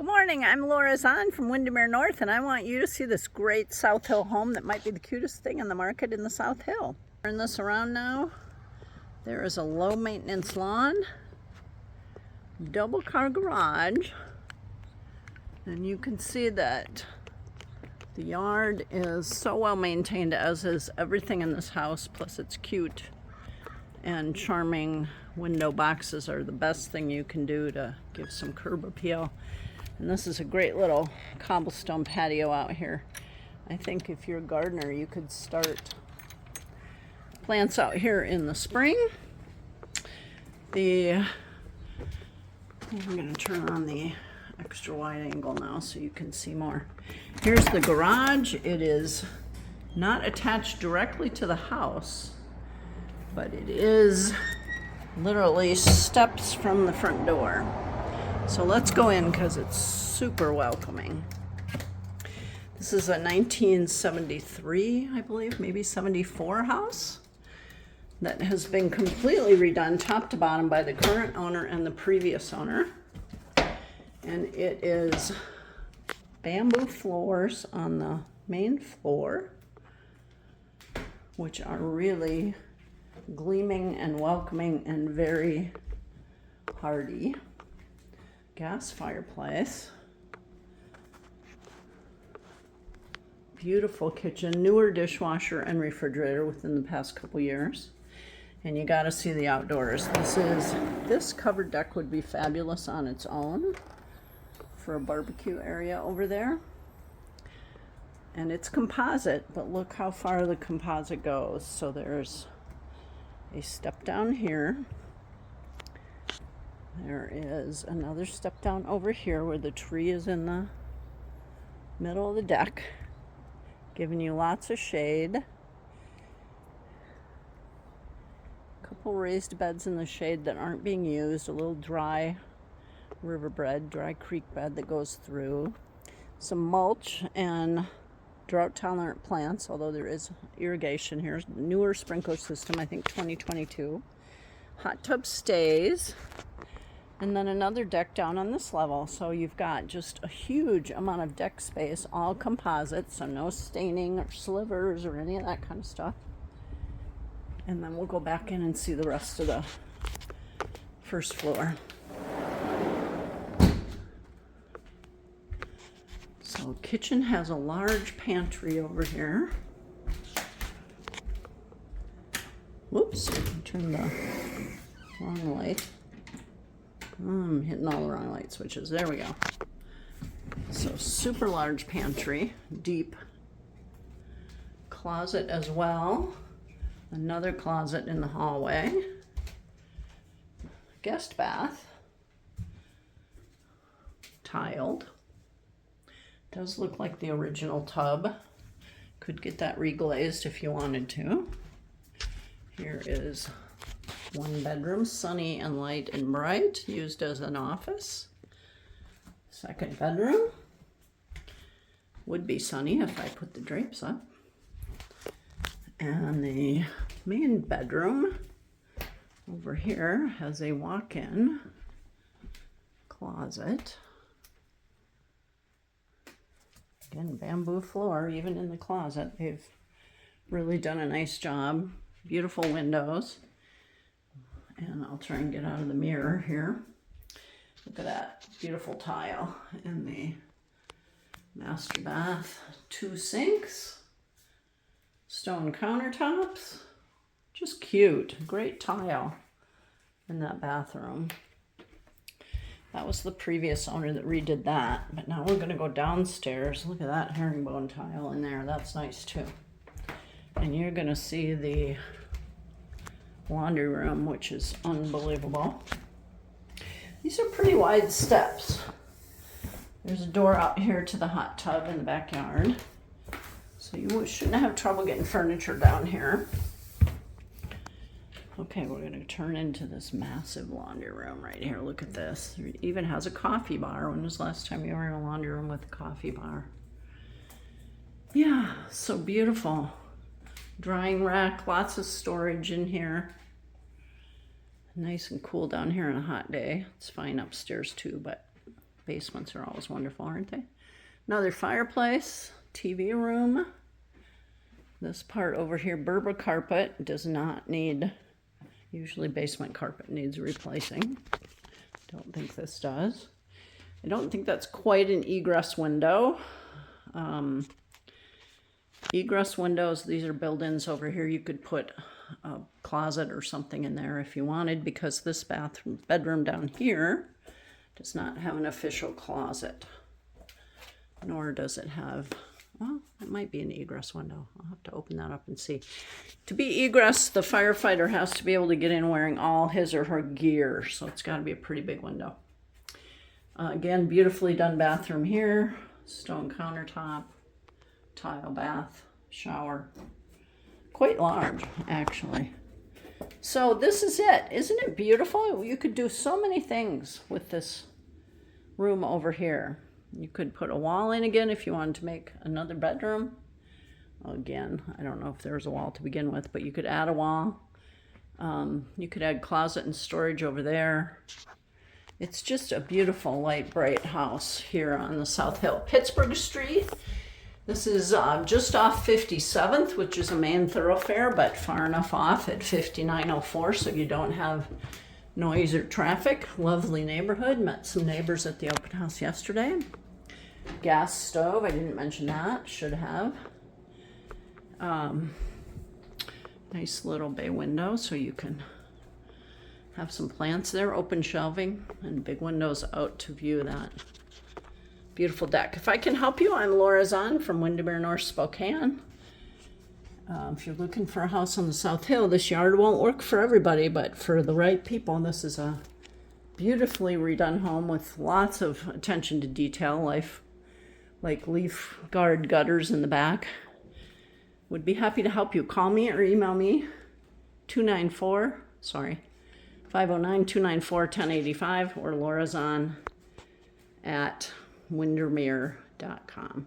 Good morning, I'm Laura Zahn from Windermere North, and I want you to see this great South Hill home that might be the cutest thing in the market in the South Hill. Turn this around now. There is a low maintenance lawn, double car garage, and you can see that the yard is so well maintained, as is everything in this house, plus it's cute and charming. Window boxes are the best thing you can do to give some curb appeal. And this is a great little cobblestone patio out here. I think if you're a gardener, you could start plants out here in the spring. I'm going to turn on the extra wide angle now so you can see more. Here's the garage. It is not attached directly to the house, but it is literally steps from the front door. So let's go in because it's super welcoming. This is a 1973, I believe, maybe 74 house that has been completely redone top to bottom by the current owner and the previous owner. And it is bamboo floors on the main floor, which are really gleaming and welcoming and very hardy. Gas fireplace. Beautiful kitchen, newer dishwasher and refrigerator within the past couple years. And you got to see the outdoors. This covered deck would be fabulous on its own for a barbecue area over there. And it's composite, but look how far the composite goes. So there's a step down here. There is another step down over here where the tree is in the middle of the deck, giving you lots of shade. A couple raised beds in the shade that aren't being used, a little dry dry creek bed that goes through, some mulch and drought tolerant plants, although there is irrigation here. Newer sprinkler system, I think 2022. Hot tub stays. And then another deck down on this level. So you've got just a huge amount of deck space, all composite, so no staining or slivers or any of that kind of stuff. And then we'll go back in and see the rest of the first floor. So kitchen has a large pantry over here. Whoops, turn the wrong light. I'm hitting all the wrong light switches. There we go. So super large pantry, deep closet as well. Another closet in the hallway. Guest bath. Tiled. Does look like the original tub. Could get that reglazed if you wanted to. Here is one bedroom, sunny and light and bright, used as an office. Second bedroom. Would be sunny if I put the drapes up. And the main bedroom over here has a walk-in closet. Again, bamboo floor, even in the closet. They've really done a nice job. Beautiful windows. And I'll try and get out of the mirror here. Look at that beautiful tile in the master bath. 2 sinks. Stone countertops. Just cute. Great tile in that bathroom. That was the previous owner that redid that. But now we're going to go downstairs. Look at that herringbone tile in there. That's nice too. And you're going to see the laundry room, which is unbelievable. These are pretty wide steps. There's a door out here to the hot tub in the backyard. So you shouldn't have trouble getting furniture down here. Okay, we're going to turn into this massive laundry room right here. Look at this. It even has a coffee bar. When was the last time you were in a laundry room with a coffee bar? Yeah, so beautiful. Drying rack, lots of storage in here. Nice and cool down here on a hot day. It's fine upstairs too, but Basements are always wonderful, aren't they? Another fireplace, TV room. This part over here, Berber carpet, does not need, usually basement carpet needs replacing. Don't think this does. I don't think that's quite an egress window. Egress windows, these are built-ins over here. You could put a closet or something in there if you wanted, because this bedroom down here does not have an official closet. Nor does it have, well, it might be an egress window. I'll have to open that up and see. To be egress, the firefighter has to be able to get in wearing all his or her gear. So it's got to be a pretty big window. Again, beautifully done bathroom here. Stone countertop, tile bath, shower. Quite large, actually. So this is it. Isn't it beautiful? You could do so many things with this room over here. You could put a wall in again if you wanted to make another bedroom. Again, I don't know if there's a wall to begin with, but you could add a wall. You could add closet and storage over there. It's just a beautiful, light, bright house here on the South Hill. Pittsburgh Street. This is just off 57th, which is a main thoroughfare, but far enough off at 5904 so you don't have noise or traffic. Lovely neighborhood. Met some neighbors at the open house yesterday. Gas stove, I didn't mention that, should have. Nice little bay window so you can have some plants there. Open shelving and big windows out to view that beautiful deck. If I can help you, I'm Laura Zahn from Windermere, North Spokane. If you're looking for a house on the South Hill, this yard won't work for everybody, but for the right people, this is a beautifully redone home with lots of attention to detail, like leaf guard gutters in the back. Would be happy to help you. Call me or email me, 509-294-1085, or Laura Zahn at windermere.com.